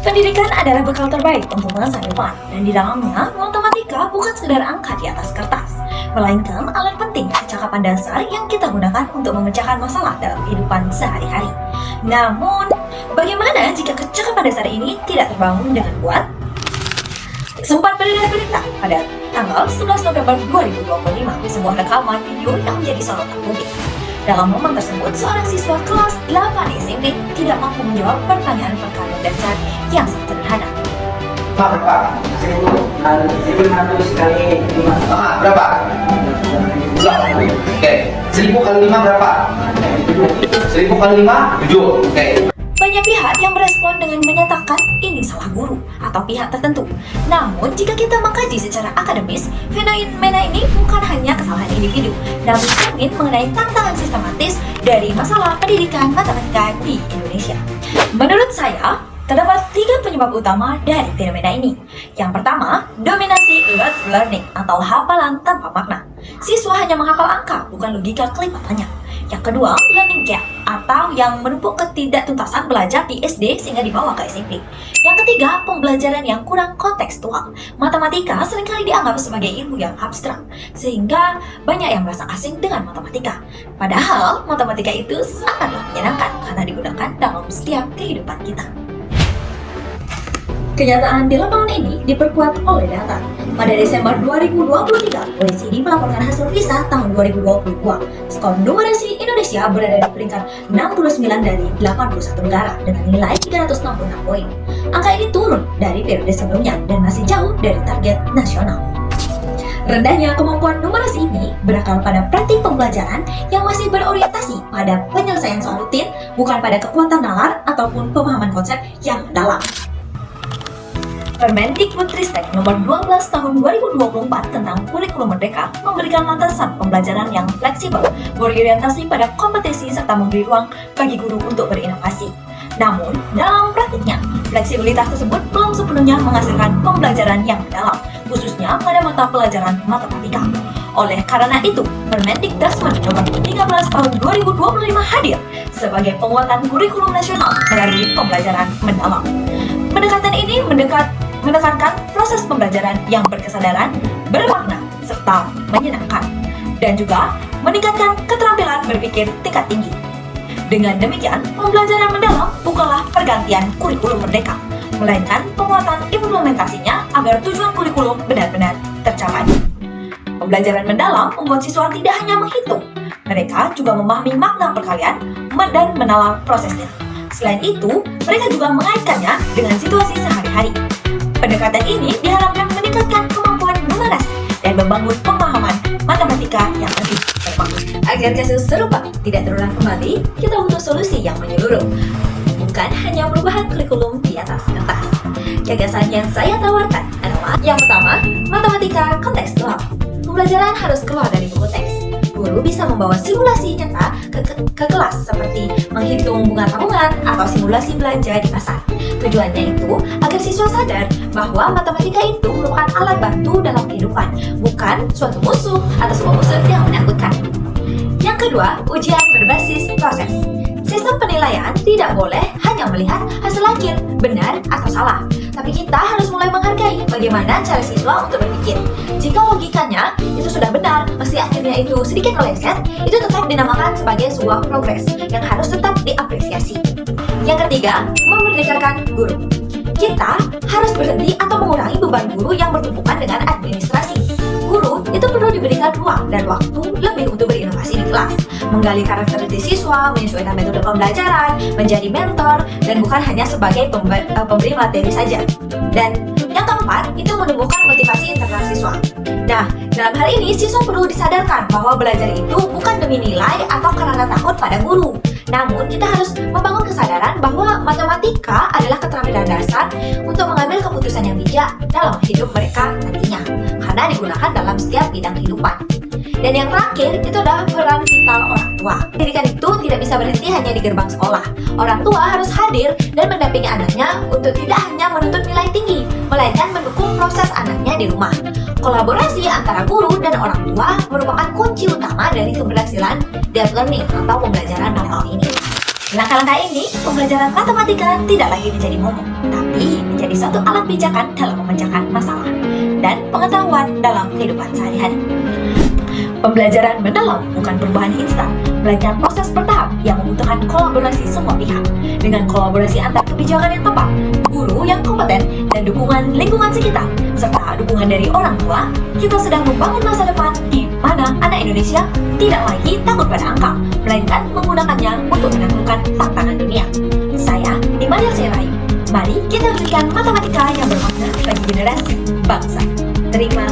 Pendidikan adalah bekal terbaik untuk masa depan, dan di dalamnya matematika bukan sekedar angka di atas kertas, melainkan alat penting kecakapan dasar yang kita gunakan untuk memecahkan masalah dalam kehidupan sehari-hari. Namun, bagaimana jika kecakapan dasar ini tidak terbangun dengan kuat? Sempat beredar berita pada tanggal 11 November 2025 sebuah rekaman video yang menjadi sorotan publik. Dalam momen tersebut, seorang siswa kelas 8 SMP tidak mampu menjawab pertanyaan perkara dasar yang sangat sederhana. Berapa? 1.500 kali 5. Berapa? Oke. 1.000 kali 5 berapa? 1.000 kali 5? 7. Oke. Banyak pihak yang merespon dengan menyatakan ini salah guru atau pihak tertentu. Namun, jika kita mengkaji secara akademis, fenomena ini bukan hanya kesalahan individu, namun cermin mengenai tantangan sistematis dari masalah pendidikan matematika di Indonesia. Menurut saya, terdapat 3 penyebab utama dari fenomena ini. Yang pertama, dominasi rote learning atau hafalan tanpa makna. Siswa hanya menghafal angka, bukan logika kelipatannya. Yang kedua, learning gap atau yang menumpuk ketidaktuntasan belajar di SD sehingga dibawa ke SMP. Yang ketiga, pembelajaran yang kurang kontekstual. Matematika seringkali dianggap sebagai ilmu yang abstrak, sehingga banyak yang merasa asing dengan matematika. Padahal, matematika itu sangatlah menyenangkan karena digunakan dalam setiap kehidupan kita. Kenyataan di lapangan ini diperkuat oleh data. Pada Desember 2023, OECD melaporkan hasil PISA tahun 2022. Skor numerasi Indonesia berada di peringkat 69 dari 81 negara dengan nilai 366 poin. Angka ini turun dari periode sebelumnya dan masih jauh dari target nasional. Rendahnya kemampuan numerasi ini berakar pada praktik pembelajaran yang masih berorientasi pada penyelesaian soal rutin, bukan pada kekuatan nalar ataupun pemahaman konsep yang mendalam. Permendikbudristek nomor 12 tahun 2024 tentang kurikulum merdeka memberikan landasan pembelajaran yang fleksibel, berorientasi pada kompetensi serta memberi ruang bagi guru untuk berinovasi. Namun, dalam praktiknya, fleksibilitas tersebut belum sepenuhnya menghasilkan pembelajaran yang mendalam, khususnya pada mata pelajaran matematika. Oleh karena itu, Permendikbud nomor 13 tahun 2025 hadir sebagai penguatan kurikulum nasional melalui pembelajaran mendalam. Pendekatan ini menekankan proses pembelajaran yang berkesadaran, bermakna, serta menyenangkan, dan juga meningkatkan keterampilan berpikir tingkat tinggi. Dengan demikian, pembelajaran mendalam bukanlah pergantian kurikulum merdeka, melainkan penguatan implementasinya agar tujuan kurikulum benar-benar tercapai. Pembelajaran mendalam membuat siswa tidak hanya menghitung, mereka juga memahami makna perkalian dan menalar prosesnya. Selain itu, mereka juga mengaitkannya dengan situasi sehari-hari. Pendekatan ini diharapkan meningkatkan kemampuan numerasi dan membangun pemahaman matematika yang lebih terbangun. Agar kasus serupa tidak terulang kembali, kita butuh solusi yang menyeluruh, bukan hanya perubahan kurikulum di atas kertas. Gagasan yang saya tawarkan adalah yang pertama, matematika kontekstual. Pembelajaran harus keluar dari buku teks. Guru bisa membawa simulasi nyata ke kelas seperti menghitung bunga tabungan atau simulasi belanja di pasar. Tujuannya itu agar siswa sadar bahwa matematika itu merupakan alat bantu dalam kehidupan, bukan suatu musuh atau sebuah musuh yang menakutkan. Yang kedua, ujian berbasis proses. Sistem penilaian tidak boleh hanya melihat hasil akhir, benar atau salah, tapi kita harus mulai menghargai bagaimana cara siswa untuk berpikir. Jika logikanya itu sudah benar, meski akhirnya itu sedikit meleset, itu tetap dinamakan sebagai sebuah progres yang harus tetap diapresiasi. Yang ketiga, memerdekakan guru. Kita harus berhenti atau mengurangi beban guru yang bertumpukan dengan administrasi. Guru itu perlu diberikan ruang dan waktu lebih untuk berinovasi di kelas, menggali karakteristik siswa, menyesuaikan metode pembelajaran, menjadi mentor, dan bukan hanya sebagai pemberi materi saja. Dan yang keempat, itu menumbuhkan motivasi internal siswa. Nah, dalam hal ini siswa perlu disadarkan bahwa belajar itu bukan demi nilai atau karena takut pada guru. Namun, kita harus membangun kesadaran bahwa matematika adalah keterampilan dasar untuk mengambil keputusan yang bijak dalam hidup mereka nantinya, karena digunakan dalam setiap bidang kehidupan. Dan yang terakhir, itu adalah peran vital orang tua. Pendidikan itu tidak bisa berhenti hanya di gerbang sekolah. Orang tua harus hadir dan mendampingi anaknya untuk tidak hanya menuntut nilai tinggi, melainkan mendukung proses anaknya di rumah. Kolaborasi antara guru dan orang tua merupakan kunci utama dari keberhasilan deep learning atau pembelajaran manual ini. Langkah-langkah ini, pembelajaran matematika tidak lagi menjadi momok, tapi ini menjadi suatu alat pijakan dalam memecahkan masalah dan pengetahuan dalam kehidupan sehari-hari. Pembelajaran mendalam bukan perubahan instan, melainkan proses bertahap yang membutuhkan kolaborasi semua pihak. Dengan kolaborasi antar kebijakan yang tepat, guru yang kompeten, dan dukungan lingkungan sekitar, serta dukungan dari orang tua, kita sedang membangun masa depan di mana anak Indonesia tidak lagi takut pada angka, melainkan menggunakannya untuk menaklukkan tantangan dunia. Saya, Imadia Serayu. Mari kita wujudkan matematika yang bermakna bagi generasi bangsa. Terima